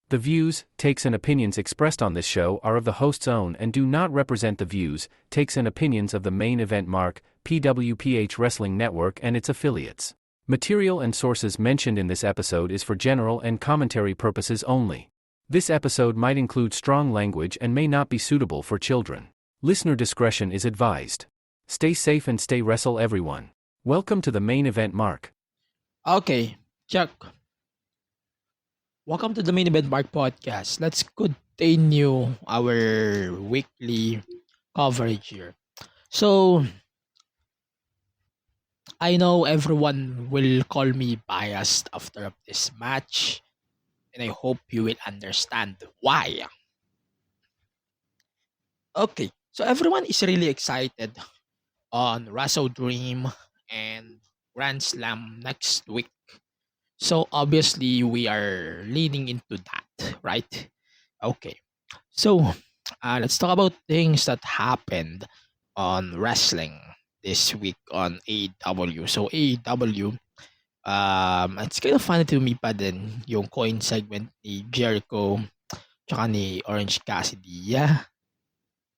The views, takes and opinions expressed on this show are of the host's own and do not represent the views, takes and opinions of the Main Event Mark, PWPH Wrestling Network and its affiliates. Material and sources mentioned in this episode is for general and commentary purposes only. This episode might include strong language and may not be suitable for children. Listener discretion is advised. Stay safe and stay wrestle everyone. Welcome to the Main Event Mark. Okay, Chuck. Welcome to the Main Event Mark podcast. Let's continue our weekly coverage here. So, I know everyone will call me biased after this match, and I hope you will understand why. Okay, so everyone is really excited on Wrestle Dream and Grand Slam next week. So obviously we are leaning into that, right? Okay. So let's talk about things that happened on wrestling this week on AEW. So AEW, it's kind of funny to me pa din yung coin segment ni Jericho tsaka ni Orange Cassidy. Yeah,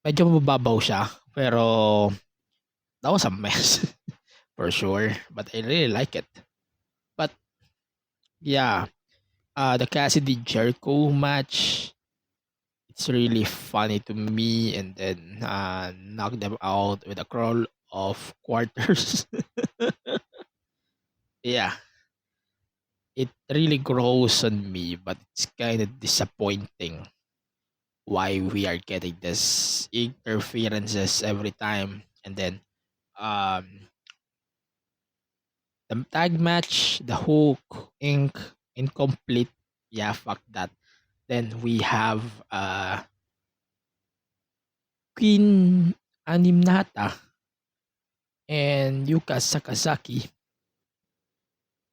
medyo mababaw siya, pero that was a mess for sure. But I really like it. But yeah, the Cassidy Jericho match, it's really funny to me, and then knock them out with a crawl of quarters. Yeah, it really grows on me, but it's kind of disappointing why we are getting this interferences every time. And then um the tag match, the Hook Inc. incomplete. Yeah, fuck that. Then we have Queen Animnata and Yuka Sakazaki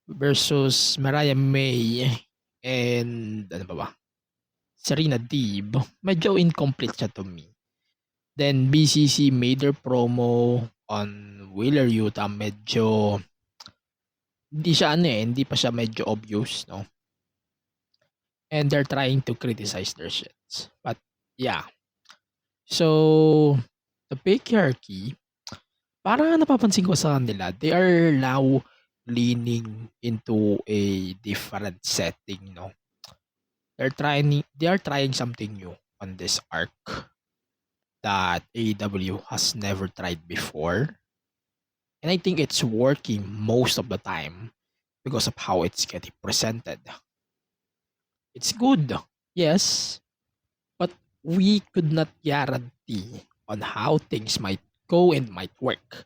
versus Mariah May and ano ba? Serena Deeb. Medyo incomplete siya to me. Then BCC made their promo on Wheeler Yuta. Medyo hindi pa siya medyo obvious, no? And they're trying to criticize their shits. But yeah. So the patriarchy, parang napapansin ko sa kanila, they are now leaning into a different setting, no? They are trying something new on this arc that AEW has never tried before. And I think it's working most of the time because of how it's getting presented. It's good, yes, but we could not guarantee on how things might go and might work.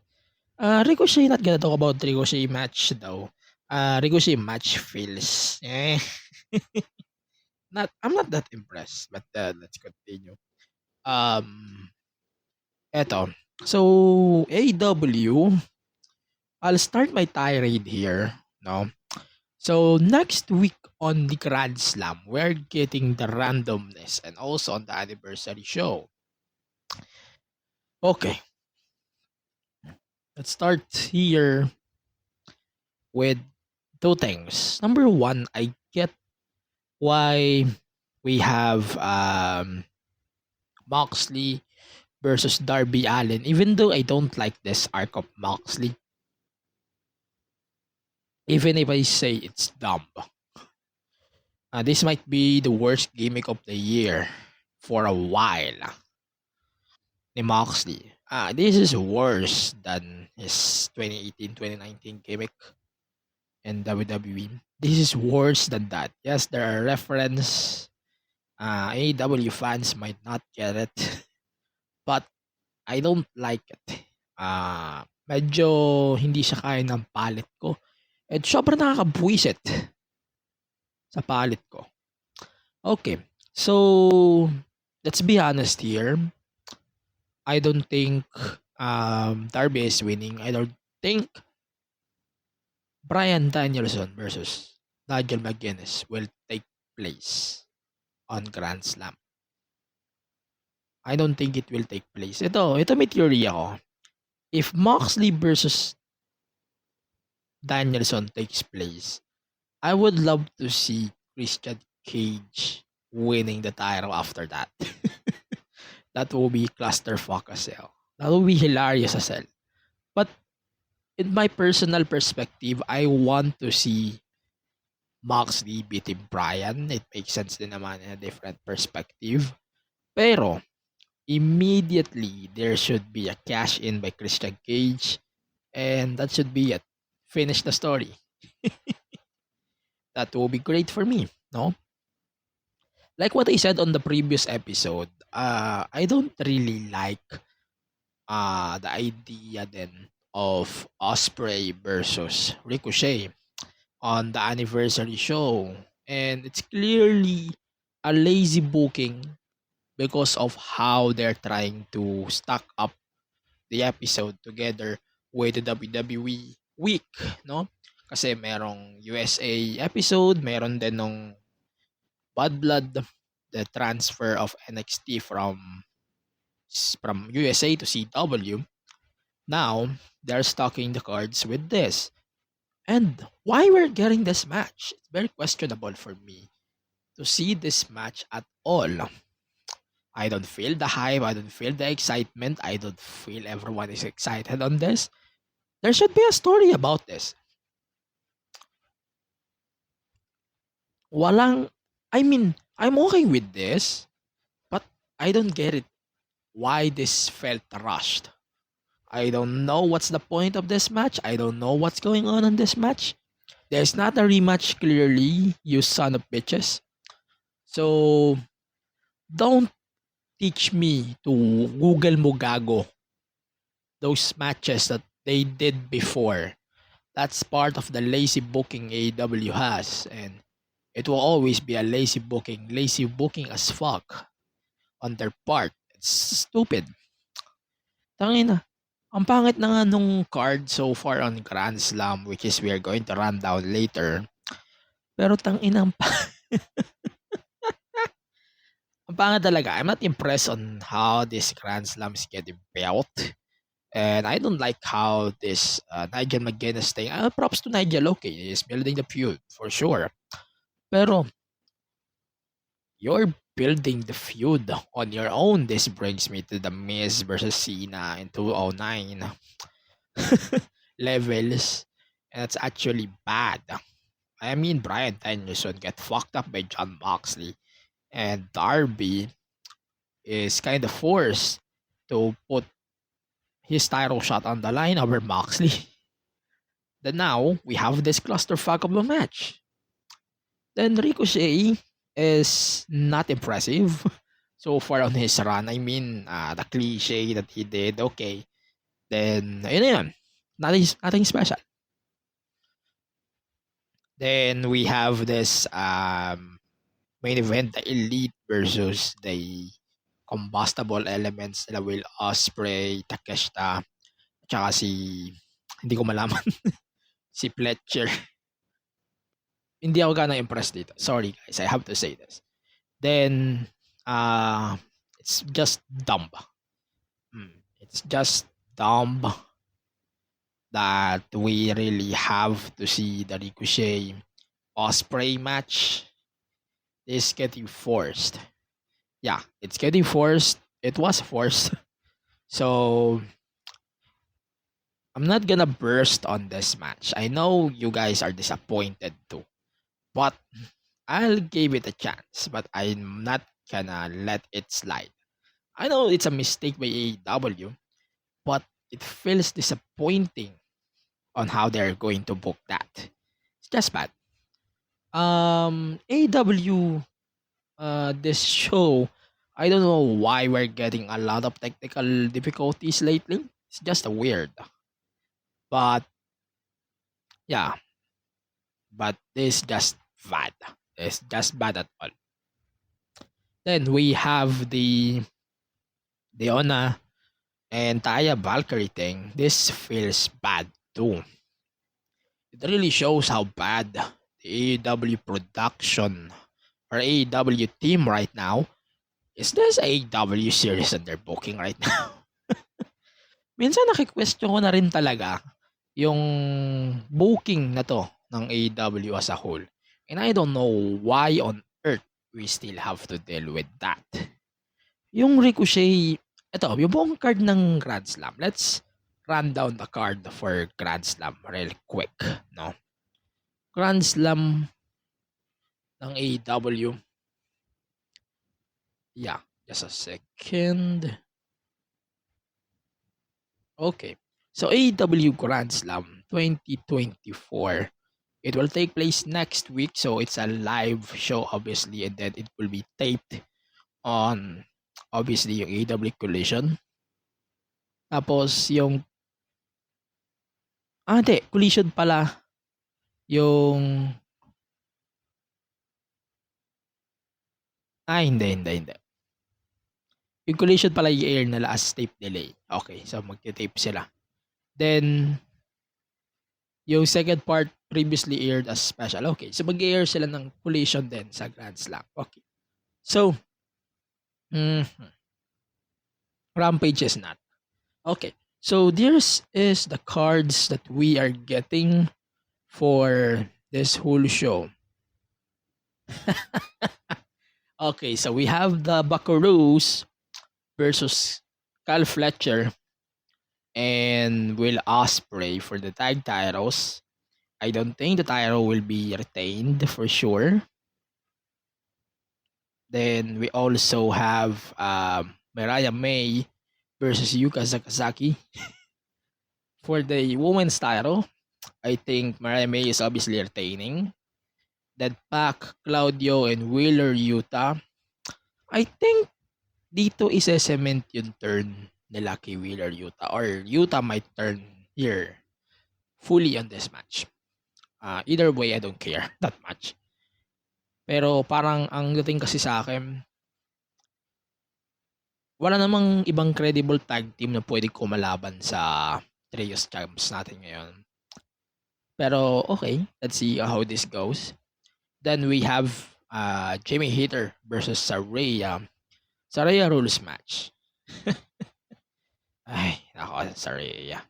Ricochet, not gonna talk about Ricochet match though. Ricochet match feels I'm not that impressed, but let's continue. Eto. So AEW, I'll start my tirade here, no? So next week on the Grand Slam, we're getting the randomness and also on the anniversary show. Okay. Let's start here with two things. Number one, I get why we have Moxley versus Darby Allin, even though I don't like this arc of Moxley. Even if I say it's dumb. This might be the worst gimmick of the year for a while. Ni Moxley. This is worse than his 2018-2019 gimmick in WWE. This is worse than that. Yes, there are reference. AEW fans might not get it. But I don't like it. Medyo hindi siya kaya ng palit ko. At sobrang nakakabwisit sa palit ko. Okay. So, let's be honest here. I don't think Darby is winning. I don't think Bryan Danielson versus Nigel McGuinness will take place on Grand Slam. I don't think it will take place. Ito may theory ako. If Moxley versus Danielson takes place, I would love to see Christian Cage winning the title after that. That will be clusterfuck as hell. That will be hilarious as hell. But in my personal perspective, I want to see Moxley beating Bryan. It makes sense din naman in a different perspective. Pero, immediately, there should be a cash in by Christian Cage. And that should be it. Finish the story. That will be great for me, no? Like what I said on the previous episode, I don't really like the idea then of Osprey versus Ricochet on the anniversary show. And it's clearly a lazy booking because of how they're trying to stack up the episode together with the WWE week, no? Kasi merong USA episode, meron din nung Bad Blood, the transfer of NXT from USA to CW. Now, they're stocking the cards with this. And why we're getting this match? It's very questionable for me to see this match at all. I don't feel the hype. I don't feel the excitement. I don't feel everyone is excited on this. There should be a story about this. I'm okay with this, but I don't get it. Why this felt rushed? I don't know what's the point of this match. I don't know what's going on in this match. There's not a rematch clearly, you son of bitches. So, don't teach me to Google mo gago those matches that they did before. That's part of the lazy booking AEW has, and it will always be a lazy booking as fuck on their part. It's stupid. Tangina. Ang pangit na nga nung card so far on Grand Slam, which is we are going to run down later. Pero tangina ang ang pangit talaga. I'm not impressed on how this Grand Slam is getting built. And I don't like how this Nigel McGuinness thing, props to Nigel, okay, he's building the feud for sure. Pero, you're building the feud on your own. This brings me to the Miz versus Cena in 209 levels. And it's actually bad. I mean, Bryan Danielson get fucked up by Jon Moxley. And Darby is kind of forced to put his title shot on the line over Moxley. Then now, we have this clusterfuck of a match. Then Ricochet is not impressive so far on his run. I mean, the cliche that he did, okay. Then, ayun. Nothing special. Then we have this main event, the Elite versus the Combustible Elements, nila Will Ospreay, Takeshita, tsaka hindi ko malaman, si Fletcher. Hindi ako gana impressed dito. Sorry guys, I have to say this. Then, it's just dumb. It's just dumb that we really have to see the Ricochet Ospreay match is getting forced. Yeah, it's getting forced. It was forced. So, I'm not gonna burst on this match. I know you guys are disappointed too. But I'll give it a chance. But I'm not gonna let it slide. I know it's a mistake by AEW. But it feels disappointing on how they're going to book that. It's just bad. AEW, this show, I don't know why we're getting a lot of technical difficulties lately. It's just weird. But, yeah. But this just bad. It's just bad at all. Then we have the Deonna and Taya Valkyrie thing. This feels bad too. It really shows how bad the AEW production or AEW team right now is. This AEW series that they're booking right now. Minsan naki-question ko na rin talaga yung booking na to ng AEW as a whole. And I don't know why on earth we still have to deal with that. Yung Ricochet, ito, yung buong card ng Grand Slam. Let's run down the card for Grand Slam real quick, no? Grand Slam ng AEW. Yeah, just a second. Okay. So AEW Grand Slam 2024. It will take place next week, so it's a live show obviously, and then it will be taped on obviously yung AEW Collision. Tapos yung hindi, Collision pala yung hindi. Yung Collision pala i-air nila as tape delay. Okay, so magte-tape sila. Then yung second part previously aired as special. Okay, so mag-air sila ng Collision din sa Grand Slam. Okay. So Rampage is not. Okay. So this is the cards that we are getting for this whole show. Okay, so we have the Buckaroos versus Kyle Fletcher and Will Ospreay for the tag titles. I don't think the title will be retained for sure. Then we also have Mariah May versus Yuka Sakazaki. For the women's title, I think Mariah May is obviously retaining. Then Pac, Claudio, and Wheeler Yuta. I think dito isa-cement yung turn nila kay Wheeler Yuta, or Yuta might turn here fully on this match. Either way, I don't care that much. Pero parang ang dating kasi sa akin, wala namang ibang credible tag team na pwede kumalaban sa Trios Champs natin ngayon. Pero okay, let's see how this goes. Then we have Jamie Hayter versus Saraya. Saraya rules match. Ay, nako, Saraya.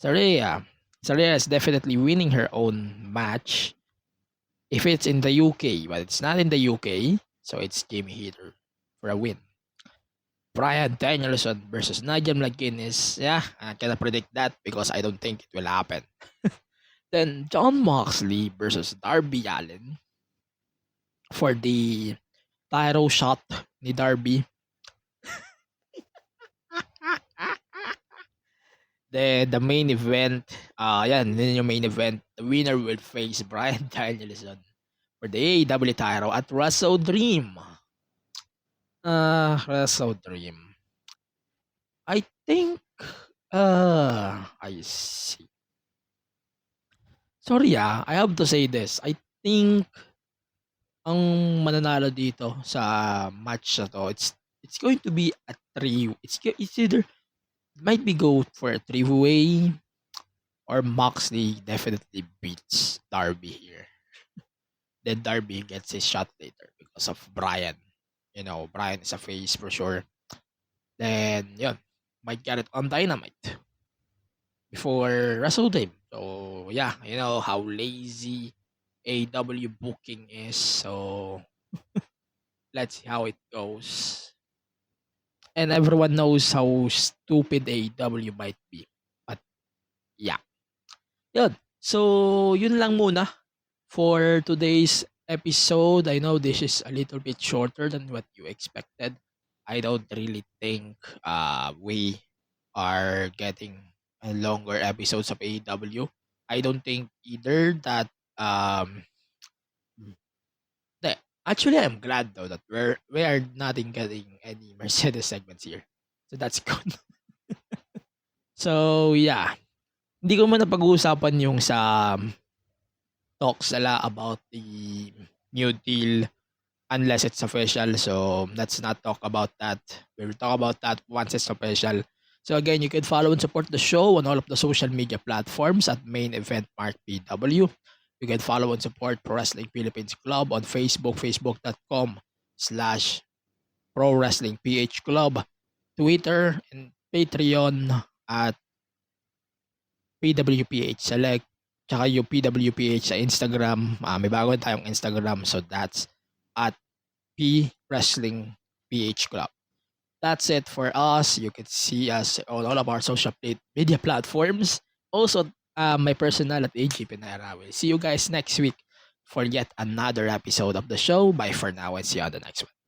Saraya is definitely winning her own match if it's in the UK, but it's not in the UK, so it's Jamie Hayter for a win. Bryan Danielson versus Nigel McGuinness. Yeah, I cannot predict that because I don't think it will happen. Then Jon Moxley versus Darby Allin for the title shot ni Darby. Then the main event, yan yung main event. The winner will face Bryan Danielson for the AEW title at Wrestle Dream. Wrestle Dream. I think, I see. Sorry I have to say this. I think ang mananalo dito sa match na to, it's going to be a three. It's either might be go for a three-way or Moxley definitely beats Darby here. Then Darby gets his shot later because of Bryan. You know, Bryan is a face for sure. Then, yun, might get it on Dynamite before Wrestle Dream. So, yeah, you know how lazy AEW booking is. So, let's see how it goes. And everyone knows how stupid AEW might be. But, yeah. Yun. So, yun lang muna for today's episode. I know this is a little bit shorter than what you expected. I don't really think we are getting longer episodes of AEW. I don't think either that actually I'm glad though that we are not getting any Mercedes segments here. So that's good. So yeah. Hindi ko man napag-uusapan yung sa talks nila about the new deal unless it's official. So let's not talk about that. We'll talk about that once it's official. So again, you can follow and support the show on all of the social media platforms at Main Event Mark PW. You can follow and support Pro Wrestling Philippines Club on Facebook, facebook.com/Pro Wrestling PH Club, Twitter, and Patreon at PWPH Select, tsaka yung PWPH sa Instagram. May bago tayong Instagram, so that's at P Wrestling PH Club. That's it for us. You can see us on all of our social media platforms. Also, my personal at AG Pinera. We'll see you guys next week for yet another episode of the show. Bye for now and see you on the next one.